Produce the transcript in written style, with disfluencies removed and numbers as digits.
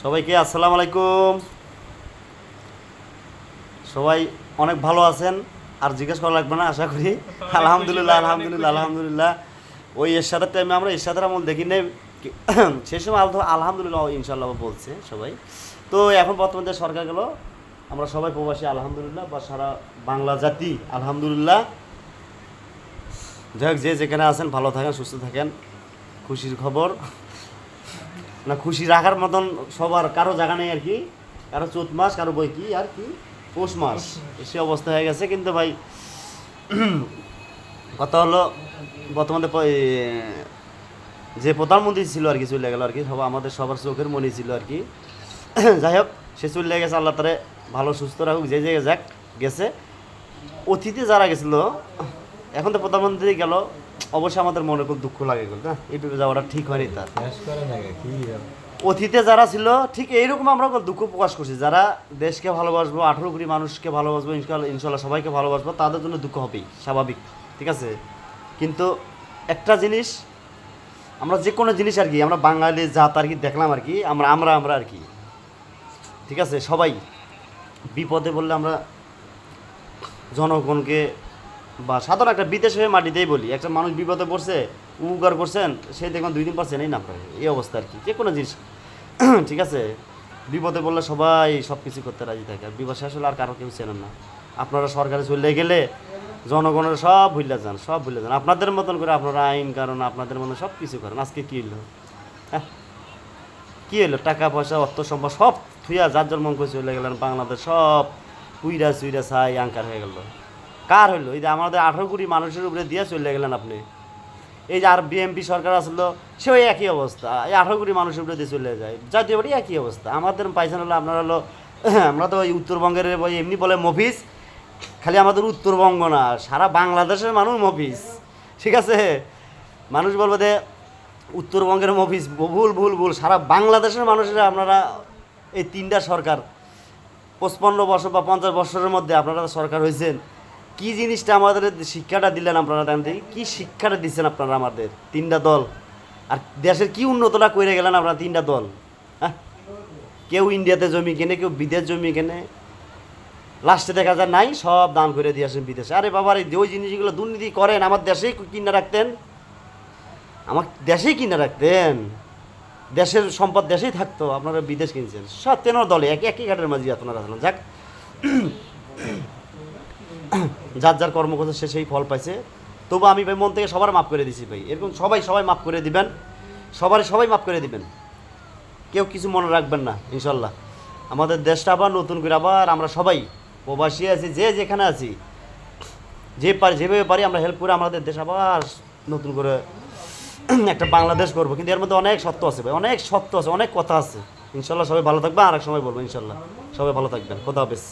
সবাইকে আসসালামু আলাইকুম। সবাই অনেক ভালো আছেন, আর জিজ্ঞেস করা লাগবে না আশা করি। আলহামদুলিল্লাহ আলহামদুলিল্লাহ আলহামদুলিল্লাহ। ওই এরশাদের টাইমে আমরা এরশাদের আমল দেখি নাই, সে সময় আলহামদুলিল্লাহ ইনশাল্লাহ বলছে সবাই। তো এখন বর্তমান যে সরকার গেল, আমরা সবাই প্রবাসী আলহামদুলিল্লাহ, বা সারা বাংলা জাতি আলহামদুলিল্লাহ। যাই হোক, যে যেখানে আছেন ভালো থাকেন, সুস্থ থাকেন। খুশির খবর না, খুশি রাখার মতন সবার কারো জায়গা নেই আর কি। কারো চৈত মাস, কারো বই কি আর কি পৌষ মাস, সে অবস্থা হয়ে গেছে। কিন্তু ভাই কথা হলো, বর্তমানে যে প্রধানমন্ত্রী ছিল আর কি চলে গেল আর কি, সব আমাদের সবার চোখের মনি ছিল আর কি। যাই হোক, সে চলে গেছে, আল্লাহ তারে ভালো সুস্থ রাখুক। যে যে যাক গেছে, অতীতে যারা গেছিল, এখন তো প্রধানমন্ত্রী গেল, অবশ্যই আমাদের মনে খুব দুঃখ লাগে না, এইভাবে যাওয়াটা ঠিক হয়নি তার। অতীতে যারা ছিল ঠিক এইরকম আমরা দুঃখ প্রকাশ করছি, যারা দেশকে ভালোবাসবো, 18 কোটি মানুষকে ভালোবাসবো, ইনশাল্লাহ সবাইকে ভালোবাসবো, তাদের জন্য দুঃখ হবেই স্বাভাবিক, ঠিক আছে। কিন্তু একটা জিনিস, আমরা যে কোনো জিনিস আর কি, আমরা বাঙালি জাত আর কি দেখলাম আর কি, আমরা আমরা আমরা আর কি, ঠিক আছে। সবাই বিপদে বললে আমরা জনগণকে, বা সাধারণ একটা বিদেশ হয়ে মাটিতেই বলি, একটা মানুষ বিপদে পড়ছে, উপকার করছেন, সে দেখবেন 2 দিন পর চেনেই না পারে, এই অবস্থা আর কি, যে কোনো জিনিস। ঠিক আছে, বিপদে বললে সবাই সব কিছু করতে রাজি থাকে, আর বিপদ শেষ হলে আর কারো কেউ চেনেন না। আপনারা সরকারে চলে গেলে জনগণের সব ভুলে যান, সব ভুলে যান, আপনাদের মতন করে আপনারা আইন কারণ আপনাদের মতন সব কিছু করেন। আজকে কী হলো, হ্যাঁ কী হলো, টাকা পয়সা অর্থ সম্পদ সব থুইয়া যার জন্ম করে চলে গেলেন, বাংলাদেশ সব কুইরা চুইরা ছাই আঙ্কার হয়ে গেল। কার হইলো? এই যে আমাদের 18 কোটি মানুষের উপরে দিয়ে চলে গেলেন আপনি। এই যে আর বিএমপি সরকার আসলো, সেও একই অবস্থা, এই 18 কোটি মানুষের উপরে দিয়ে চলে যায়, জাতীয় বাড়ি একই অবস্থা। আমাদের পাইছেন হলো, আপনারা হলো, আমরা তো ওই উত্তরবঙ্গের এমনি বলে মফিস, খালি আমাদের উত্তরবঙ্গ না, সারা বাংলাদেশের মানুষ মফিস, ঠিক আছে। মানুষ বলবো যে উত্তরবঙ্গের মফিস, ভুল ভুল ভুল, সারা বাংলাদেশের মানুষেরা আপনারা এই 3টা সরকার 55 বছর বা 50 বছরের মধ্যে আপনারা সরকার হয়েছেন, কি জিনিসটা আমাদের শিক্ষাটা দিলেন আপনারা, দেন দেখি কী শিক্ষাটা দিচ্ছেন আপনারা আমাদের 3টা দল, আর দেশের কি উন্নতটা করে গেলেন আপনারা 3টা দল। হ্যাঁ, কেউ ইন্ডিয়াতে জমি কেনে, কেউ বিদেশ জমি কেনে, লাস্টে দেখা যায় নাই, সব দান করে দিয়ে আসেন বিদেশে। আরে বাবার, এই ওই জিনিসগুলো দুর্নীতি করেন, আমার দেশেই কিনে রাখতেন, আমার দেশেই কিনে রাখতেন, দেশের সম্পদ দেশেই থাকতো, আপনারা বিদেশ কিনছেন। সব 3 দলে একই ঘাটের মাঝে আপনারা আছেন। যাক, যার যার কর্ম করছে সে সেই ফল পাইছে। তবু আমি ভাই মন থেকে সবার মাফ করে দিছি ভাই, এরকম সবাই মাফ করে দিবেন, সবাই মাফ করে দিবেন, কেউ কিছু মনে রাখবেন না ইনশাল্লাহ। আমাদের দেশটা আবার নতুন করে, আবার আমরা সবাই প্রবাসী আছি, যে যেখানে আছি, যেভাবে পারি আমরা হেল্প করে আমাদের দেশ আবার নতুন করে একটা বাংলাদেশ করবো। কিন্তু এর মধ্যে অনেক সত্য আছে ভাই, অনেক সত্য আছে, অনেক কথা আছে। ইনশাল্লাহ সবাই ভালো থাকবে, আর এক সময় বলবো ইনশাল্লাহ। সবাই ভালো থাকবেন, খোদা হাফেজ।